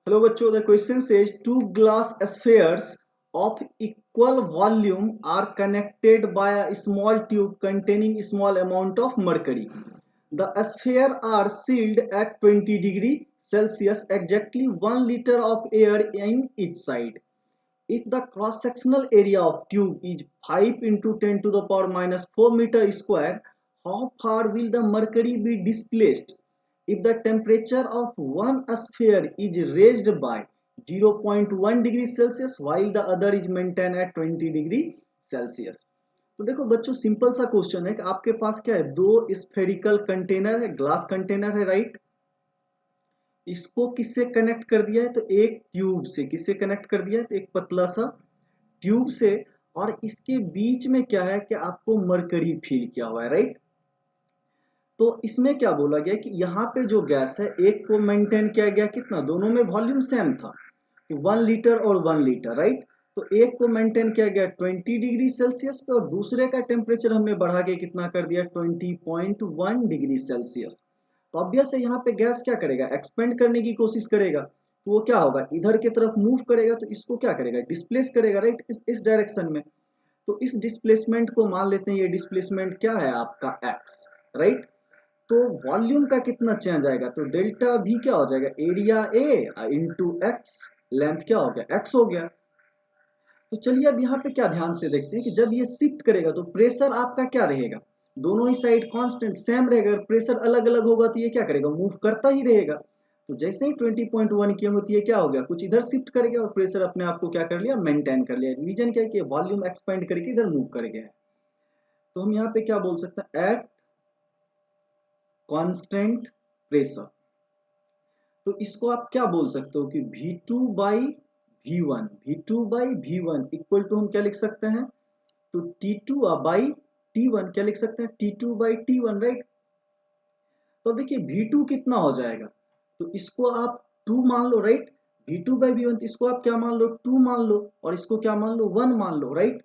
Hello बच्चों, the question says two glass spheres of equal volume are connected by a small tube containing small amount of mercury. The spheres are sealed at 20 degree Celsius, exactly 1 liter of air in each side. If the cross-sectional area of tube is 5 into 10 to the power minus 4 meter square, how far will the mercury be displaced? If the temperature of one sphere is raised by 0.1 degree Celsius while the other is maintained at 20 degree Celsius. तो देखो बच्चों, simple सा question है कि आपके पास क्या है, दो स्फेरिकल कंटेनर है, ग्लास कंटेनर है, राइट। इसको किससे कनेक्ट कर दिया है, तो एक ट्यूब से। किससे कनेक्ट कर दिया है, तो एक पतला सा ट्यूब से। और इसके बीच में क्या है कि आपको मरकरी फील किया हुआ है, राइट। तो इसमें क्या बोला गया कि यहाँ पे जो गैस है, एक को मेंटेन किया गया कितना, दोनों में वॉल्यूम सेम था, 1 लीटर और 1 लीटर, राइट। तो एक को मेंटेन किया गया 20 डिग्री सेल्सियस पे और दूसरे का टेम्परेचर हमने बढ़ा के कितना कर दिया, 20.1 डिग्री सेल्सियस। तो ऑब्वियस है यहाँ पे गैस क्या करेगा, एक्सपेंड करने की कोशिश करेगा। तो वो क्या होगा, इधर की तरफ मूव करेगा, तो इसको क्या करेगा, डिस्प्लेस करेगा, राइट, इस डायरेक्शन में। तो इस डिस्प्लेसमेंट को मान लेते हैं, ये डिस्प्लेसमेंट क्या है आपका एक्स, राइट। तो वॉल्यूम का कितना चेंज आएगा, तो डेल्टा भी क्या हो जाएगा, area A into x, length क्या हो गया, एक्स हो गया। तो चलिए अब यहाँ पे क्या ध्यान से देखते हैं कि जब ये शिफ्ट करेगा तो प्रेशर आपका क्या रहेगा, दोनों ही साइड कांस्टेंट सेम रहेगा। अगर प्रेशर अलग अलग होगा तो ये क्या करेगा, मूव करता ही रहेगा। तो जैसे ही 20.1 की होती है, क्या हो गया, कुछ इधर शिफ्ट कर गया और प्रेशर अपने आप को क्या कर लिया, मेंटेन कर लिया। रीजन क्या है कि वॉल्यूम एक्सपेंड करके इधर मूव कर गया है। तो हम यहाँ पे क्या बोल सकते हैं, एट कांस्टेंट प्रेशर। तो इसको आप क्या बोल सकते हो कि V2/V1, V2/V1 इक्वल टू हम क्या लिख सकते हैं, तो T2/T1 क्या लिख सकते हैं, T2/T1, राइट। तो देखिए V2 कितना हो जाएगा, तो इसको आप 2 मान लो, राइट। V2/V1, तो इसको आप क्या मान लो, 2 मान लो, और इसको क्या मान लो, 1 मान लो, राइट।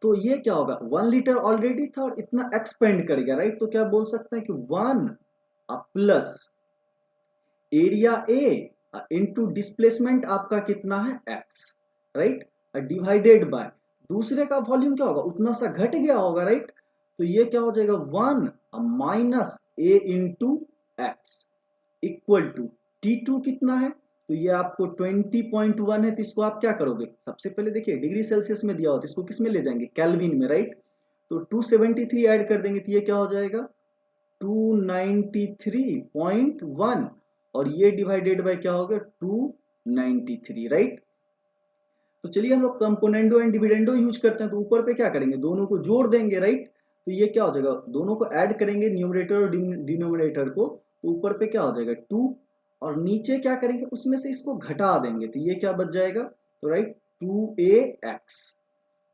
तो ये क्या होगा, 1 लीटर ऑलरेडी था और इतना एक्सपेंड कर गया, राइट। तो क्या बोल सकते हैं कि 1 plus area A into displacement आपका कितना है, एक्स, राइट, डिवाइडेड बाय दूसरे का वॉल्यूम क्या होगा, उतना सा घट गया होगा, राइट। तो ये क्या हो जाएगा, 1 minus a into x equal to T2 कितना है, तो ये आपको 20.1 है। तो इसको आप क्या करोगे, सबसे पहले देखिए डिग्री सेल्सियस में दिया होता है, इसको किस में ले जाएंगे, कैल्विन में, राइट। तो 273 ऐड कर देंगे तो ये क्या हो जाएगा, 293.1, और ये डिवाइडेड बाय क्या होगा, 293, राइट। तो चलिए हम लोग कंपोनेंडो एंड डिविडेंडो यूज करते हैं। तो ऊपर पे क्या करेंगे, दोनों को जोड़ देंगे, राइट। तो ये क्या हो जाएगा, दोनों को ऐड करेंगे, न्यूमरेटर और डिनोमिनेटर को। तो ऊपर पे क्या हो जाएगा, 2, और नीचे क्या करेंगे, उसमें से इसको घटा देंगे, तो ये क्या बच जाएगा, तो राइट 2ax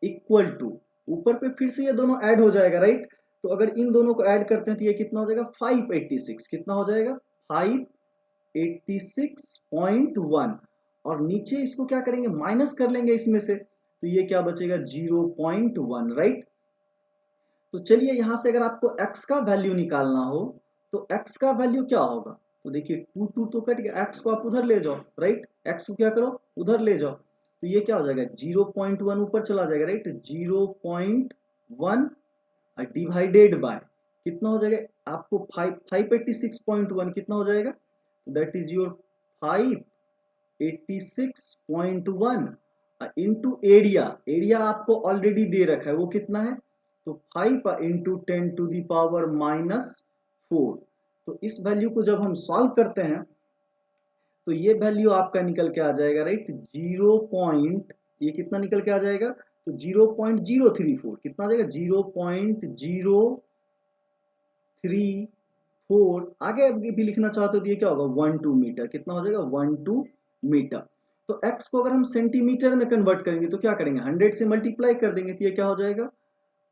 इक्वल टू, ऊपर पे फिर से ये दोनों ऐड हो जाएगा, राइट। तो अगर इन दोनों को ऐड करते हैं तो ये कितना हो जाएगा, 586, कितना हो जाएगा, 586.1, और नीचे इसको क्या करेंगे, माइनस कर लेंगे इसमें से, तो ये क्या बचेगा, 0.1, राइट। तो चलिए यहां से अगर आपको x का वैल्यू निकालना हो तो x का वैल्यू क्या होगा, तो देखिए 2 तो कट गया, x को आप उधर ले जाओ, राइट। x को क्या करो, उधर ले जाओ, तो ये क्या हो जाएगा, 0.1 ऊपर चला जाएगा, राइट। 0.1 डिवाइडेड बाय कितना हो जाएगा, आपको 586.1 कितना हो जाएगा, that is your 586.1 into area. Area आपको ऑलरेडी दे रखा है, वो कितना है, तो 5 इंटू 10⁻⁻⁴। तो इस वैल्यू को जब हम सॉल्व करते हैं तो ये वैल्यू आपका निकल के आ जाएगा, राइट, 0. ये कितना निकल के आ जाएगा, तो 0.034 कितना आ जाएगा, 0.034। आगे भी लिखना चाहते हो तो ये क्या होगा, 12 मीटर, कितना हो जाएगा, 12 मीटर। तो x को अगर हम सेंटीमीटर में कन्वर्ट करेंगे तो क्या करेंगे, 100 से मल्टीप्लाई कर देंगे, तो ये क्या हो जाएगा,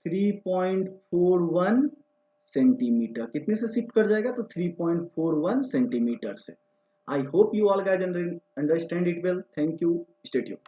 3.41 सेंटीमीटर। कितने से शिफ्ट कर जाएगा, तो 3.41 सेंटीमीटर से। I hope you all guys understand it well. Thank you, stay tuned.